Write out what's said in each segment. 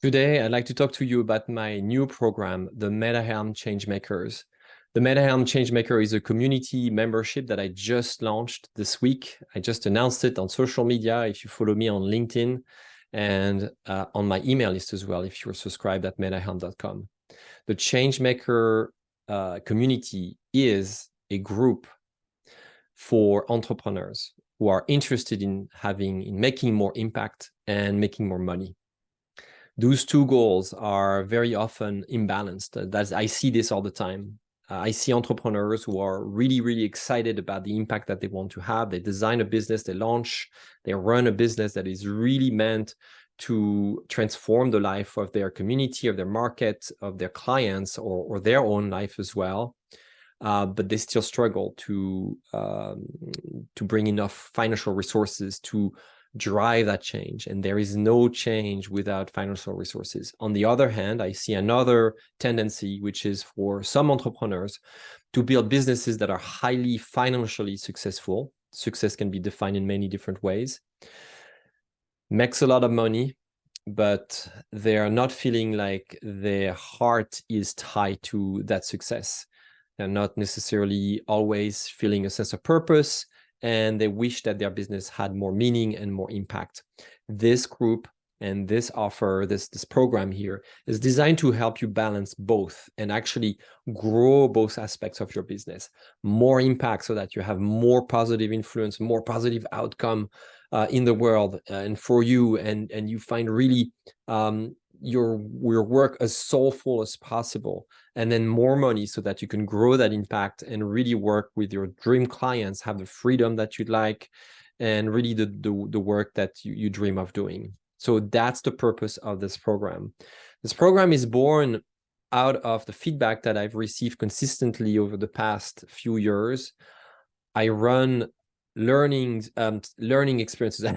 Today, I'd like to talk to you about my new program, the MetaHelm Changemakers. The MetaHelm Changemaker is a community membership that I just launched this week. I just announced it on social media if you follow me on LinkedIn and on my email list as well if you're subscribed at metahelm.com. The Changemaker community is a group for entrepreneurs who are interested in making more impact and making more money. Those two goals are very often imbalanced. I see this all the time. I see entrepreneurs who are really, really excited about the impact that they want to have. They design a business, they run a business that is really meant to transform the life of their community, of their market, of their clients, or their own life as well. But they still struggle to bring enough financial resources to drive that change. And there is no change without financial resources. On the other hand, I see another tendency, which is for some entrepreneurs to build businesses that are highly financially successful. Success can be defined in many different ways. Makes a lot of money, but they are not feeling like their heart is tied to that success. They're not necessarily always feeling a sense of purpose, and they wish that their business had more meaning and more impact. This group and this offer, this program here, is designed to help you balance both and actually grow both aspects of your business. More impact so that you have more positive influence, more positive outcome in the world and for you, and you find really your work as soulful as possible, and then more money so that you can grow that impact and really work with your dream clients, have the freedom that you'd like, and really the work that you dream of doing. So that's the purpose of this program. This program is born out of the feedback that I've received consistently over the past few years. I run learning experiences,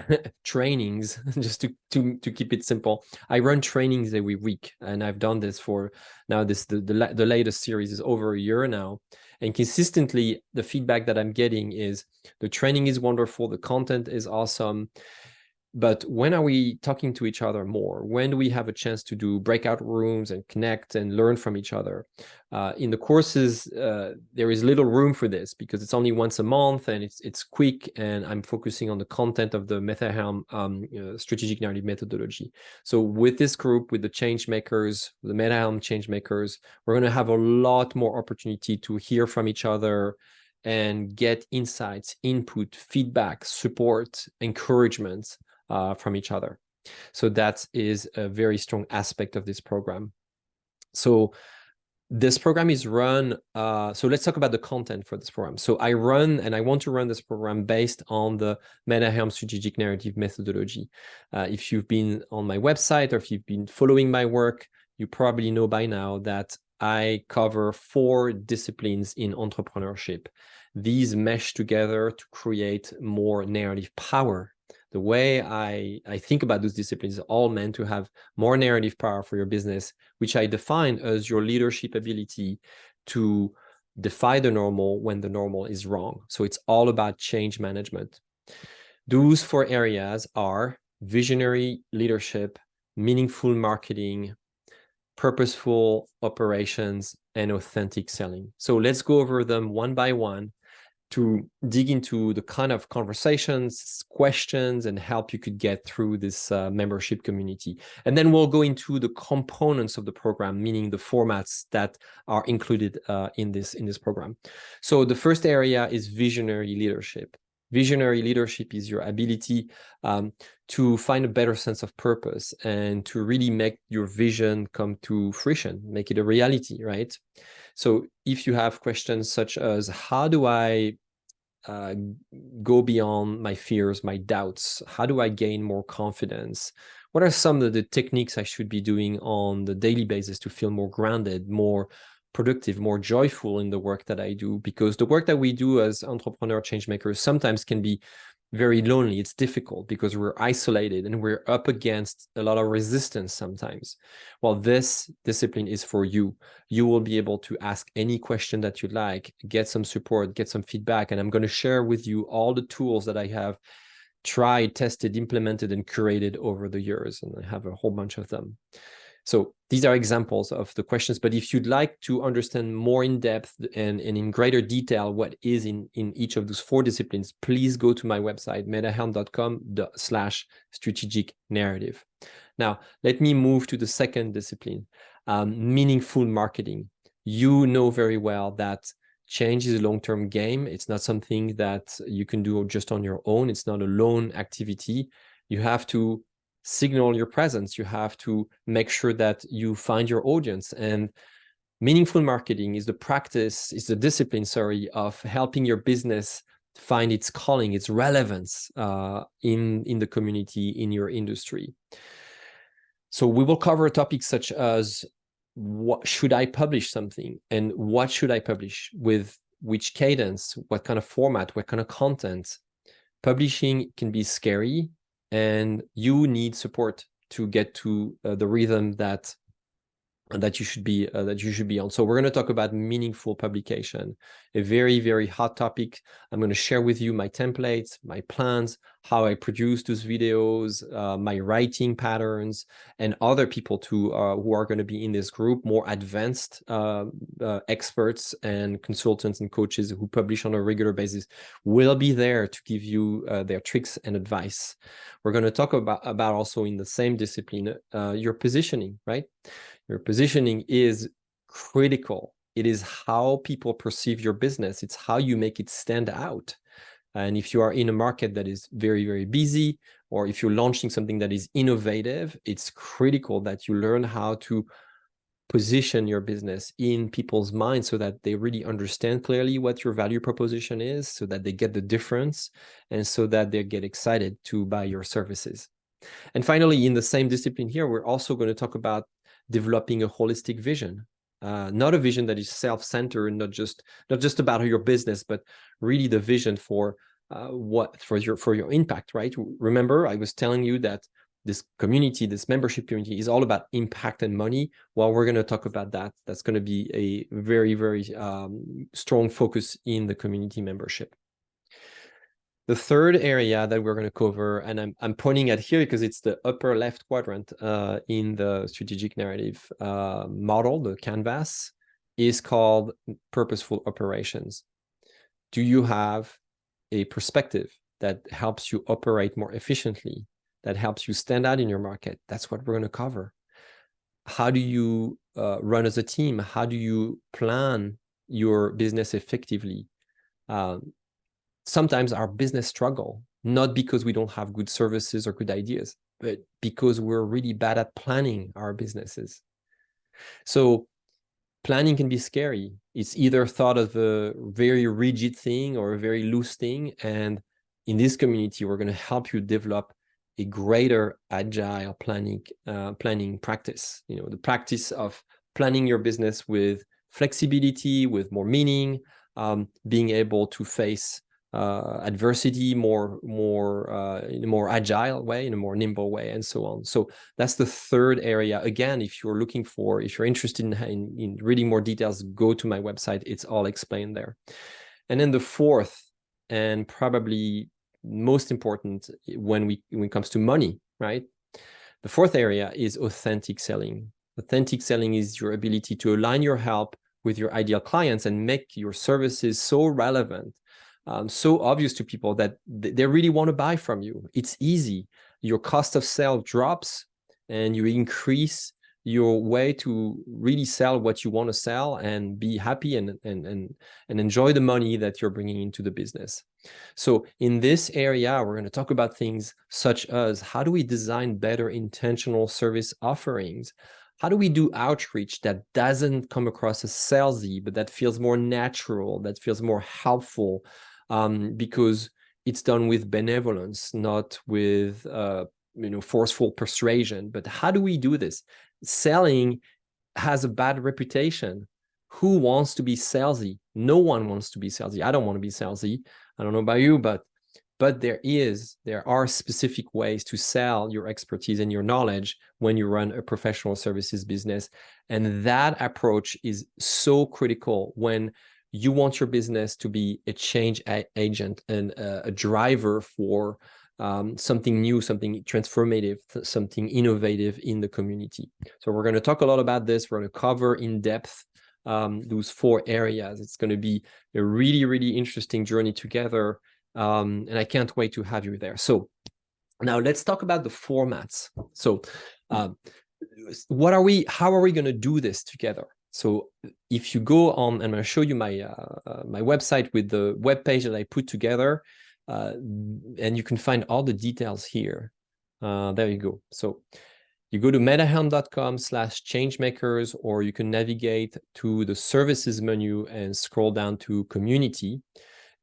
trainings, just to keep it simple. I run trainings every week, and I've done this for now. The latest series is over a year now, and consistently the feedback that I'm getting is the training is wonderful, the content is awesome, but when are we talking to each other more? When do we have a chance to do breakout rooms and connect and learn from each other? In the courses, there is little room for this because it's only once a month and it's quick, and I'm focusing on the content of the MetaHelm strategic narrative methodology. So with this group, with the Changemakers, the MetaHelm Changemakers, we're going to have a lot more opportunity to hear from each other and get insights, input, feedback, support, encouragement from each other. So that is a very strong aspect of this program. So this program is run, so let's talk about the content for this program. So I want to run this program based on the MetaHelm strategic narrative methodology. If you've been on my website or if you've been following my work, you probably know by now that I cover 4 disciplines in entrepreneurship. These mesh together to create more narrative power. The way I think about those disciplines is all meant to have more narrative power for your business, which I define as your leadership ability to defy the normal when the normal is wrong. So it's all about change management. Those 4 areas are visionary leadership, meaningful marketing, purposeful operations, and authentic selling. So let's go over them one by one to dig into the kind of conversations, questions, and help you could get through this membership community. And then we'll go into the components of the program, meaning the formats that are included in this program. So the first area is visionary leadership. Visionary leadership is your ability to find a better sense of purpose and to really make your vision come to fruition, make it a reality, right? So if you have questions such as, how do I go beyond my fears, my doubts? How do I gain more confidence? What are some of the techniques I should be doing on the daily basis to feel more grounded, more productive, more joyful in the work that I do? Because the work that we do as entrepreneur change makers sometimes can be very lonely. It's difficult because we're isolated and we're up against a lot of resistance sometimes. Well, this discipline is for you. You will be able to ask any question that you'd like, get some support, get some feedback, and I'm going to share with you all the tools that I have tried, tested, implemented, and curated over the years. And I have a whole bunch of them. So these are examples of the questions, but if you'd like to understand more in depth and in greater detail what is in each of those 4 disciplines, please go to my website, metahelm.com/strategic narrative. Now, let me move to the second discipline, meaningful marketing. You know very well that change is a long-term game. It's not something that you can do just on your own. It's not a lone activity. You have to signal your presence. You have to make sure that you find your audience. And meaningful marketing is the practice, is the discipline, sorry, of helping your business find its calling, its relevance in the community, in your industry. So we will cover topics such as, what should I publish something, and what should I publish, with which cadence, what kind of format, what kind of content. Publishing can be scary, and you need support to get to the rhythm that you should be on. So we're going to talk about meaningful publication, a very, very hot topic. I'm going to share with you my templates, my plans, how I produce those videos, my writing patterns, and other people too who are going to be in this group, more advanced experts and consultants and coaches who publish on a regular basis, will be there to give you their tricks and advice. We're going to talk about also in the same discipline, your positioning, right? Your positioning is critical. It is how people perceive your business. It's how you make it stand out. And if you are in a market that is very, very busy, or if you're launching something that is innovative, it's critical that you learn how to position your business in people's minds so that they really understand clearly what your value proposition is, so that they get the difference, and so that they get excited to buy your services. And finally, in the same discipline here, we're also going to talk about developing a holistic vision, not a vision that is self-centered, not just about your business, but really the vision for your impact, right? Remember, I was telling you that this community, this membership community, is all about impact and money. Well, we're going to talk about that. That's going to be a very, very strong focus in the community membership. The third area that we're going to cover, and I'm pointing at here because it's the upper left quadrant in the strategic narrative model, the canvas, is called purposeful operations. Do you have a perspective that helps you operate more efficiently, that helps you stand out in your market? That's what we're going to cover. How do you run as a team? How do you plan your business effectively? Sometimes our business struggle, not because we don't have good services or good ideas, but because we're really bad at planning our businesses. So planning can be scary. It's either thought of a very rigid thing or a very loose thing. And in this community, we're going to help you develop a greater agile planning practice. You know, the practice of planning your business with flexibility, with more meaning, being able to face adversity in a more agile way, in a more nimble way, and so on. So that's the third area. Again, if you're interested in reading more details, go to my website. It's all explained there. And then the fourth, and probably most important when it comes to money, right? The fourth area is authentic selling. Authentic selling is your ability to align your help with your ideal clients and make your services so relevant, so obvious to people that they really want to buy from you. It's easy. Your cost of sale drops and you increase your way to really sell what you want to sell and be happy and enjoy the money that you're bringing into the business. So in this area, we're going to talk about things such as, how do we design better intentional service offerings? How do we do outreach that doesn't come across as salesy, but that feels more natural, that feels more helpful, because it's done with benevolence, not with forceful persuasion. But how do we do this? Selling has a bad reputation. Who wants to be salesy? No one wants to be salesy. I don't want to be salesy. I don't know about you, but there are specific ways to sell your expertise and your knowledge when you run a professional services business. And that approach is so critical when you want your business to be a change agent and a driver for something new, something transformative, something innovative in the community. So we're going to talk a lot about this. We're going to cover in depth those 4 areas. It's going to be a really, really interesting journey together. And I can't wait to have you there. So now let's talk about the formats. So how are we going to do this together? So if you go on, I'm going to show you my my website with the web page that I put together, and you can find all the details here. There you go. So you go to metahelm.com/changemakers, or you can navigate to the services menu and scroll down to community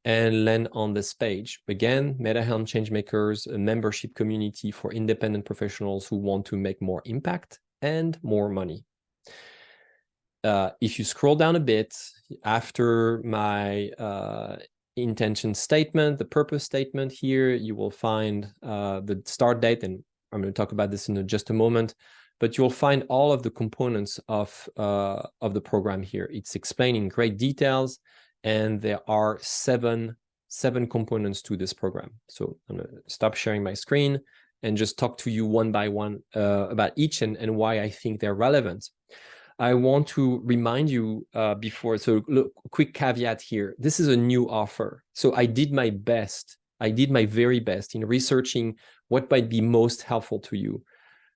and land on this page. Again, MetaHelm Changemakers, a membership community for independent professionals who want to make more impact and more money. If you scroll down a bit, after my intention statement, the purpose statement here, you will find the start date, and I'm going to talk about this in just a moment, but you'll find all of the components of the program here. It's explained in great details, and there are seven components to this program. So I'm going to stop sharing my screen and just talk to you one by one about each and why I think they're relevant. I want to remind you before, so look, quick caveat here. This is a new offer. So I did my best. I did my very best in researching what might be most helpful to you.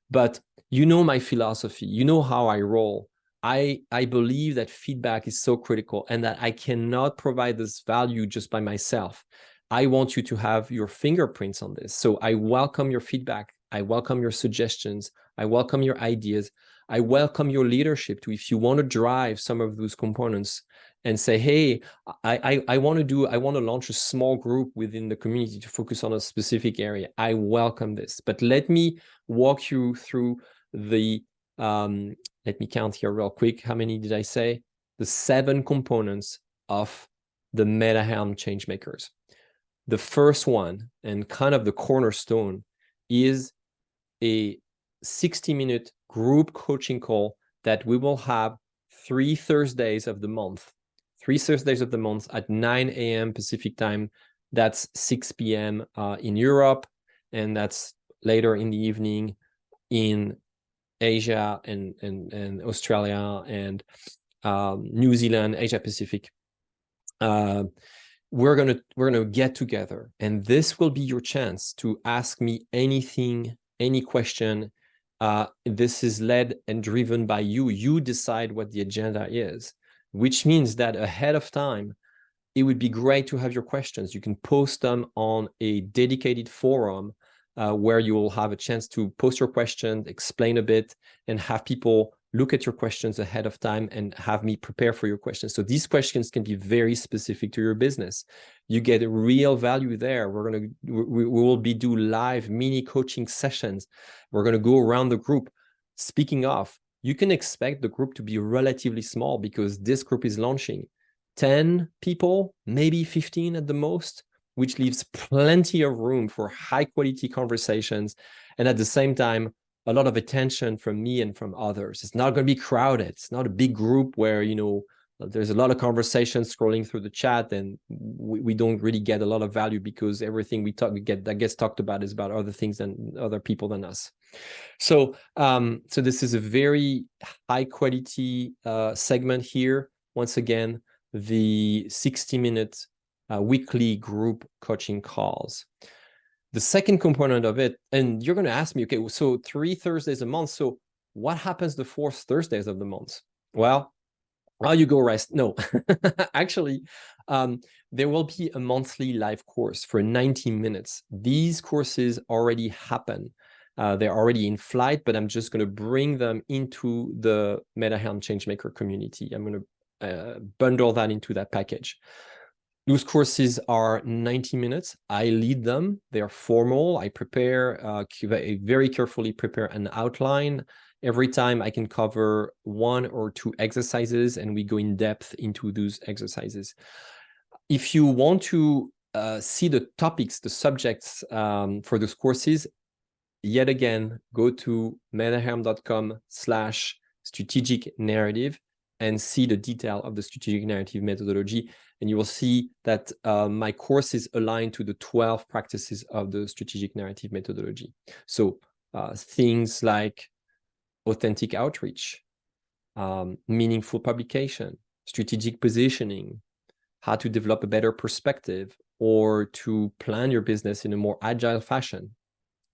But you know my philosophy. You know how I roll. I believe that feedback is so critical and that I cannot provide this value just by myself. I want you to have your fingerprints on this. So I welcome your feedback. I welcome your suggestions. I welcome your ideas. I welcome your leadership too. If you want to drive some of those components and say, hey, I want to launch a small group within the community to focus on a specific area, I welcome this. But let me walk you through the, let me count here real quick. How many did I say? The 7 components of the MetaHelm Changemakers. The first one, and kind of the cornerstone, is a 60-minute group coaching call that we will have 3 Thursdays of the month. 3 Thursdays of the month at 9 a.m. Pacific time. That's 6 p.m. In Europe, and that's later in the evening in Asia and Australia and New Zealand, Asia Pacific. We're gonna get together, and this will be your chance to ask me anything, any question. This is led and driven by you. You decide what the agenda is, which means that ahead of time, it would be great to have your questions. You can post them on a dedicated forum where you will have a chance to post your questions, explain a bit, and have people look at your questions ahead of time and have me prepare for your questions. So these questions can be very specific to your business. You get a real value there. We will do live mini coaching sessions. We're going to go around the group. Speaking of, you can expect the group to be relatively small because this group is launching 10 people, maybe 15 at the most, which leaves plenty of room for high quality conversations. And at the same time, a lot of attention from me and from others. It's not going to be crowded. It's not a big group where, you know, there's a lot of conversations scrolling through the chat, and we don't really get a lot of value because everything that gets talked about is about other things than other people than us. So, so this is a very high quality segment here. Once again, the 60-minute weekly group coaching calls. The second component of it, and you're going to ask me, okay, so 3 Thursdays a month. So what happens the 4th Thursdays of the month? Well, you go rest. No, actually, there will be a monthly live course for 90 minutes. These courses already happen. They're already in flight, but I'm just going to bring them into the MetaHelm Changemaker community. I'm going to bundle that into that package. Those courses are 90 minutes. I lead them. They're formal. I prepare, very carefully prepare an outline. Every time I can cover 1 or 2 exercises, and we go in depth into those exercises. If you want to see the topics, the subjects for those courses, yet again, go to metahelm.com/strategic narrative. and see the detail of the strategic narrative methodology. And you will see that my course is aligned to the 12 practices of the strategic narrative methodology. So things like authentic outreach, meaningful publication, strategic positioning, how to develop a better perspective, or to plan your business in a more agile fashion,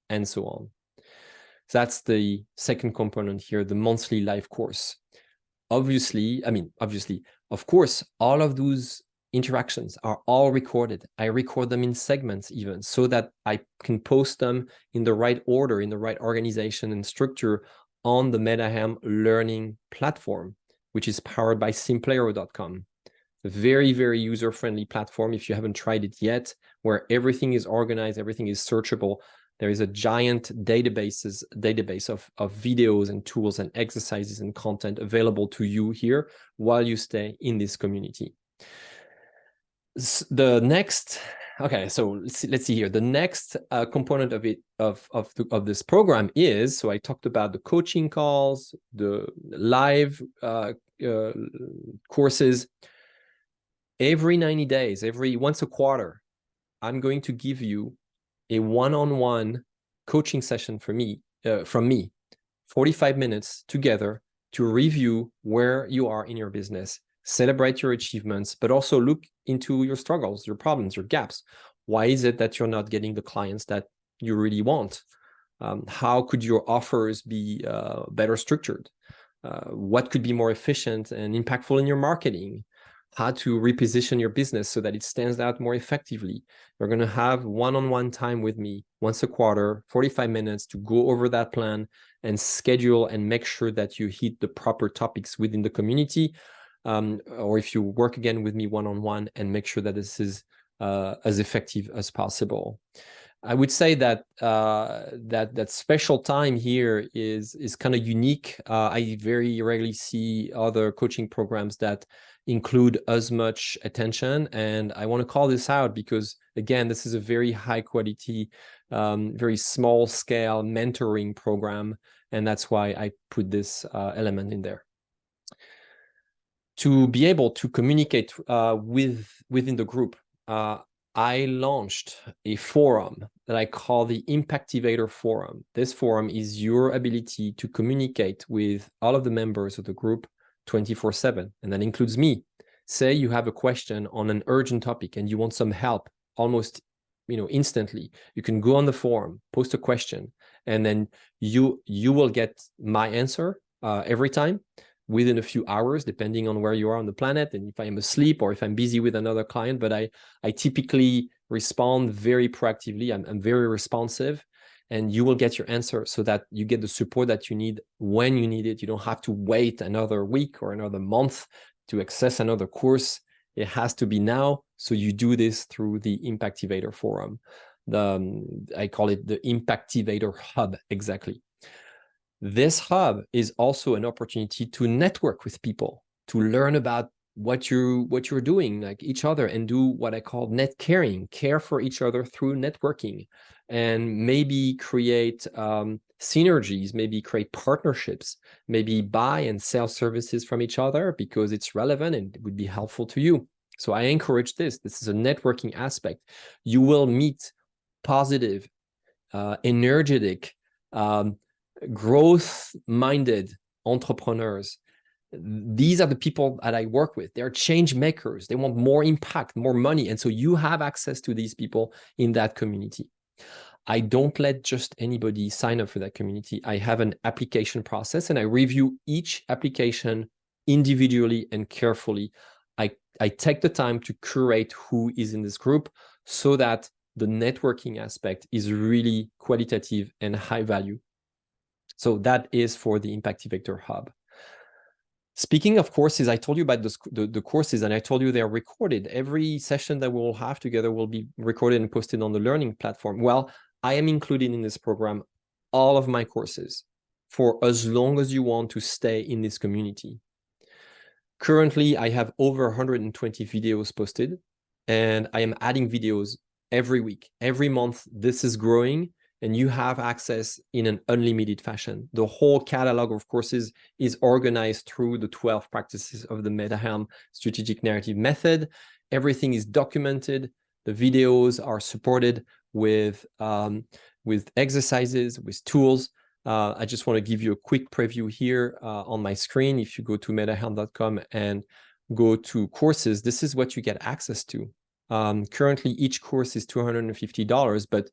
and so on. So that's the second component here, the monthly live course. Obviously, of course, all of those interactions are all recorded. I record them in segments even, so that I can post them in the right order, in the right organization and structure on the MetaHelm learning platform, which is powered by simplero.com. A very, very user-friendly platform if you haven't tried it yet, where everything is organized, everything is searchable. There is a giant database of videos and tools and exercises and content available to you here while you stay in this community. The next, okay, so let's see here. The next component of it of this program is, so I talked about the coaching calls, the live courses. Every 90 days, once a quarter, I'm going to give you a one-on-one coaching session from me, 45 minutes together to review where you are in your business, celebrate your achievements, but also look into your struggles, your problems, your gaps. Why is it that you're not getting the clients that you really want? How could your offers be better structured? What could be more efficient and impactful in your marketing? How to reposition your business so that it stands out more effectively. You're going to have one-on-one time with me once a quarter, 45 minutes to go over that plan and schedule and make sure that you hit the proper topics within the community. Or if you work again with me one-on-one and make sure that this is as effective as possible. I would say that that special time here is kind of unique. I very rarely see other coaching programs that include as much attention, and I want to call this out because, again, this is a very high quality, very small scale mentoring program, and that's why I put this element in there. To be able to communicate within the group, I launched a forum that I call the Impactivator Forum. This forum is your ability to communicate with all of the members of the group 24/7, and that includes me. Say you have a question on an urgent topic and you want some help almost instantly. You can go on the forum, post a question, and then you will get my answer every time within a few hours, depending on where you are on the planet and if I am asleep or if I'm busy with another client. But I typically respond very proactively. I'm very responsive, and you will get your answer so that you get the support that you need when you need it. You don't have to wait another week or another month to access another course. It has to be now. So you do this through the Impactivator Forum. I call it the Impactivator Hub, exactly. This hub is also an opportunity to network with people, to learn about what you're doing, like each other, and do what I call net caring, care for each other through networking, and maybe create synergies, maybe create partnerships, maybe buy and sell services from each other because it's relevant and it would be helpful to you. So I encourage this. This is a networking aspect. You will meet positive, energetic, growth-minded entrepreneurs. These are the people that I work with. They're change makers. They want more impact, more money. And so you have access to these people in that community. I don't let just anybody sign up for that community. I have an application process and I review each application individually and carefully. I take the time to curate who is in this group so that the networking aspect is really qualitative and high value. So that is for the Impactivator Hub. Speaking of courses, I told you about the courses, and I told you they're recorded. Every session that we'll have together will be recorded and posted on the learning platform. Well, I am including in this program all of my courses for as long as you want to stay in this community. Currently, I have over 120 videos posted, and I am adding videos every week. Every month, this is growing, and you have access in an unlimited fashion. The whole catalog of courses is organized through the 12 practices of the MetaHelm strategic narrative method. Everything is documented. The videos are supported with exercises, with tools. I just want to give you a quick preview here on my screen. If you go to metahelm.com and go to courses, this is what you get access to. Currently, each course is $250, but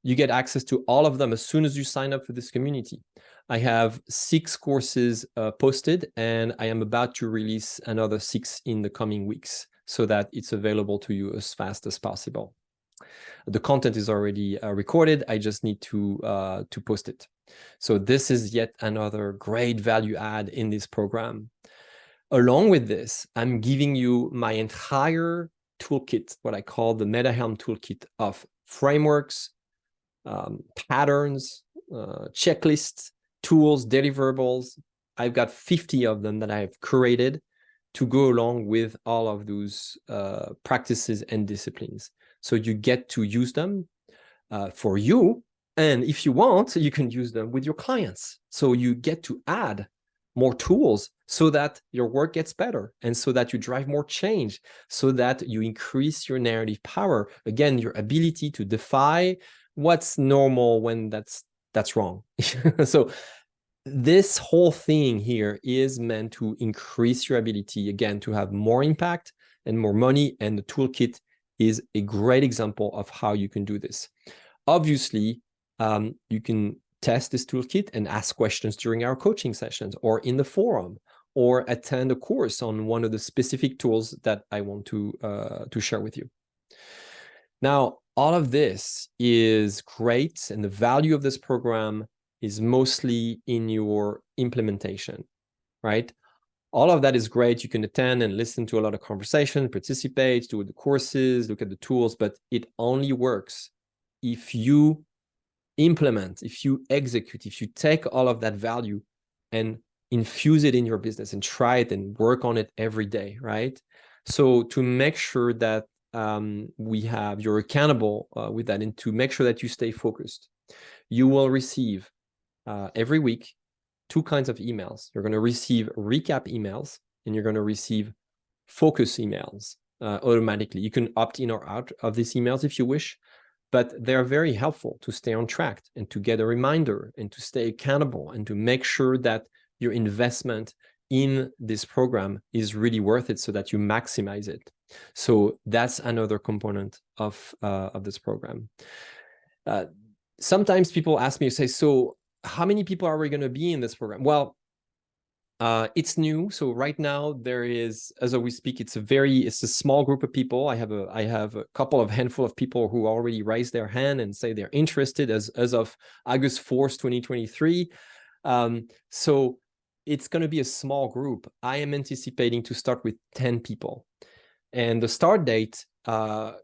you get access to all of them as soon as you sign up for this community. I have 6 courses posted, and I am about to release another 6 in the coming weeks so that it's available to you as fast as possible. The content is already recorded. I just need to post it. So this is yet another great value add in this program. Along with this, I'm giving you my entire toolkit, what I call the MetaHelm toolkit of frameworks, patterns, checklists, tools, deliverables. I've got 50 of them that I have curated to go along with all of those practices and disciplines. So you get to use them for you. And if you want, you can use them with your clients. So you get to add more tools so that your work gets better and so that you drive more change, so that you increase your narrative power. Again, your ability to defy what's normal when that's wrong. So this whole thing here is meant to increase your ability, again, to have more impact and more money. And the toolkit is a great example of how you can do this. Obviously, you can test this toolkit and ask questions during our coaching sessions or in the forum, or attend a course on one of the specific tools that I want to share with you. Now, all of this is great, and the value of this program is mostly in your implementation, right? All of that is great. You can attend and listen to a lot of conversation, participate, do the courses, look at the tools, but it only works if you implement, if you execute, if you take all of that value and infuse it in your business and try it and work on it every day, right? So to make sure that you're accountable with that, and to make sure that you stay focused, you will receive every week 2 kinds of emails. You're going to receive recap emails, and you're going to receive focus emails automatically. You can opt in or out of these emails if you wish, but they're very helpful to stay on track and to get a reminder and to stay accountable and to make sure that your investment in this program is really worth it so that you maximize it. So that's another component of this program. Sometimes people ask me, say, so how many people are we going to be in this program? Well, it's new. So right now there is, as we speak, it's a small group of people. I have a couple of handful of people who already raised their hand and say they're interested as of August 4th, 2023. So it's going to be a small group. I am anticipating to start with 10 people. And the start date, the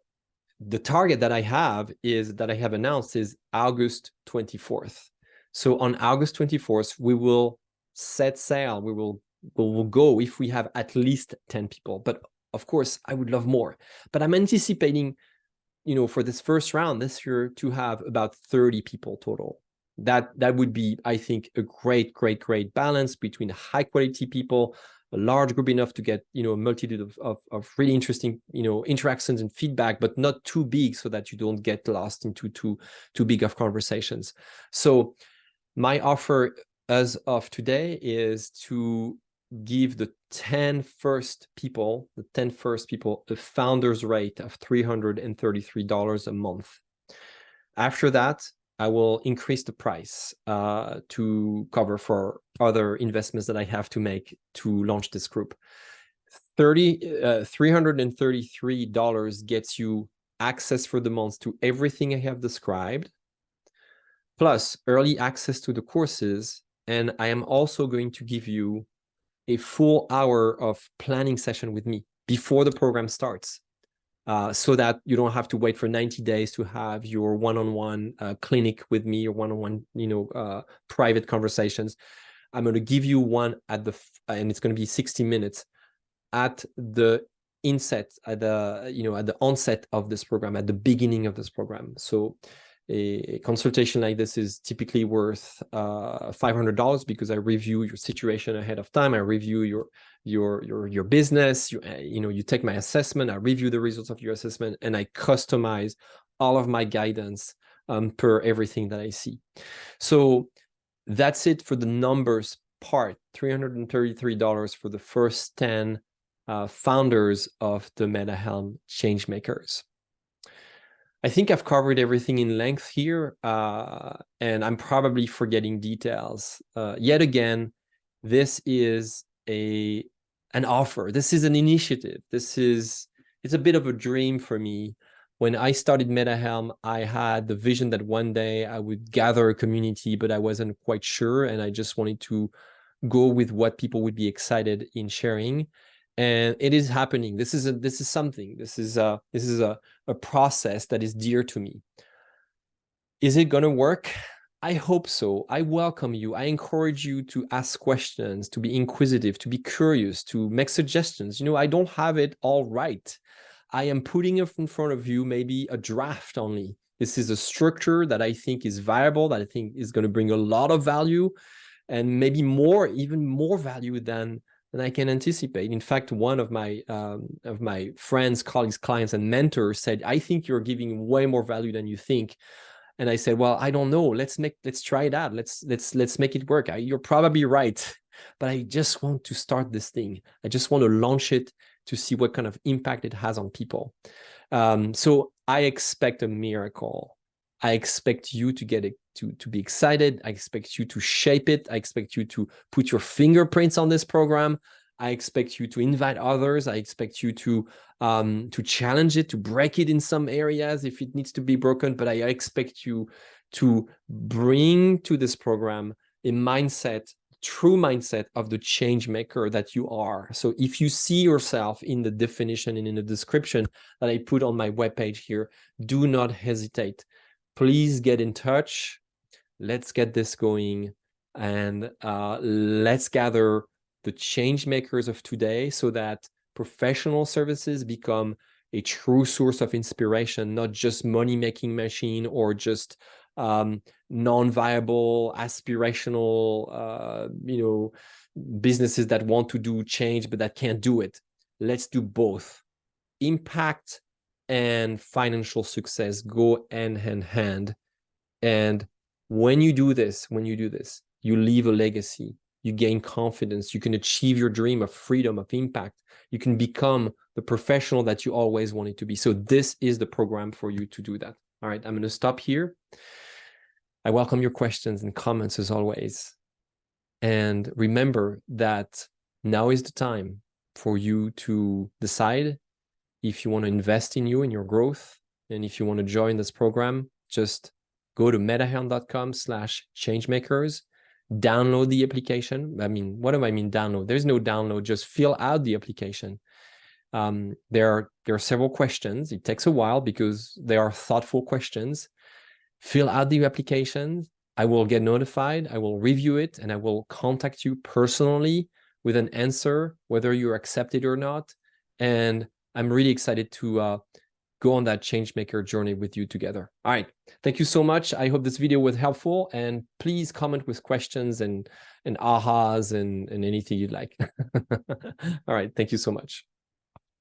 target that I have announced is August 24th. So on August 24th, we will set sail. We will go if we have at least 10 people. But of course, I would love more. But I'm anticipating, for this first round this year to have about 30 people total. That would be, I think, a great balance between high quality people, a large group enough to get, a multitude of really interesting, interactions and feedback, but not too big so that you don't get lost into too big of conversations. So my offer as of today is to give the 10 first people a founder's rate of $333 a month. After that, I will increase the price to cover for other investments that I have to make to launch this group. $333 gets you access for the month to everything I have described, plus early access to the courses. And I am also going to give you a full hour of planning session with me before the program starts. So that you don't have to wait for 90 days to have your one-on-one clinic with me, or one-on-one, private conversations. I'm going to give you one and it's going to be 60 minutes at the onset of this program, at the beginning of this program. So a consultation like this is typically worth $500 because I review your situation ahead of time. I review your business. You take my assessment. I review the results of your assessment, and I customize all of my guidance per everything that I see. So that's it for the numbers part. $333 for the first 10 founders of the MetaHelm Changemakers. I think I've covered everything in length here, and I'm probably forgetting details. Yet again, this is an offer. This is an initiative. It's a bit of a dream for me. When I started MetaHelm, I had the vision that one day I would gather a community, but I wasn't quite sure, and I just wanted to go with what people would be excited in sharing. And it is happening. This is a process that is dear to me. Is it going to work? I hope so. I welcome you. I encourage you to ask questions, to be inquisitive, to be curious, to make suggestions. I don't have it all right. I am putting in front of you maybe a draft only. This is a structure that I think is viable, that I think is going to bring a lot of value, and maybe even more value than I can anticipate. In fact, one of my friends, colleagues, clients, and mentors said, "I think you're giving way more value than you think." And I said, "Well, I don't know. Let's try it out. Let's make it work." You're probably right, but I just want to start this thing. I just want to launch it to see what kind of impact it has on people. So I expect a miracle. I expect you to get it, to be excited. I expect you to shape it. I expect you to put your fingerprints on this program. I expect you to invite others. I expect you to challenge it, to break it in some areas if it needs to be broken. But I expect you to bring to this program a mindset, true mindset of the change maker that you are. So if you see yourself in the definition and in the description that I put on my webpage here, do not hesitate. Please get in touch. Let's get this going, and let's gather the change makers of today so that professional services become a true source of inspiration, not just money-making machine or just non-viable, aspirational, businesses that want to do change but that can't do it. Let's do both. Impact and financial success go hand in hand. And when you do this, you leave a legacy, you gain confidence, you can achieve your dream of freedom, of impact. You can become the professional that you always wanted to be. So this is the program for you to do that. All right, I'm going to stop here. I welcome your questions and comments as always. And remember that now is the time for you to decide if you want to invest in you and your growth. And if you want to join this program, just go to metahelm.com/changemakers, download the application. What do I mean download? There's no download, just fill out the application. There are several questions. It takes a while because they are thoughtful questions. Fill out the application. I will get notified. I will review it, and I will contact you personally with an answer, whether you're accepted or not. And I'm really excited to go on that changemaker journey with you together. All right. Thank you so much. I hope this video was helpful, and please comment with questions and ahas and anything you'd like. All right. Thank you so much.